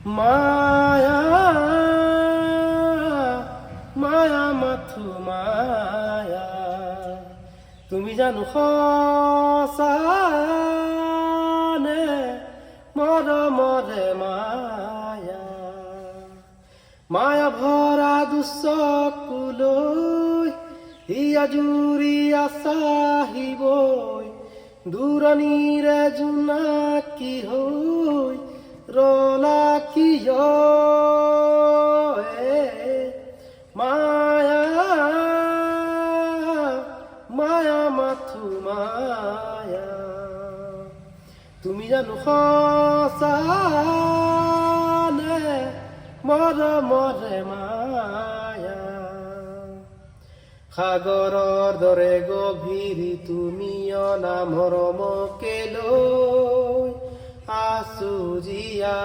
মায়া মায়া মাথো মায়া তুমি জানো সঁচানে মৰমৰে মায়া মায়া ভৰা দুচকুলৈ হিয়া জুৰি আছাহিবই দূৰণিৰে জোনাকী হৈ ৰলা কিয় মায়া মায়া মাথো মায়া তুমি জানো সঁচানে মৰমৰে মায়া সাগৰৰ দৰে গভীৰ তুমি অনা মৰমকে লৈ আছো জীয়া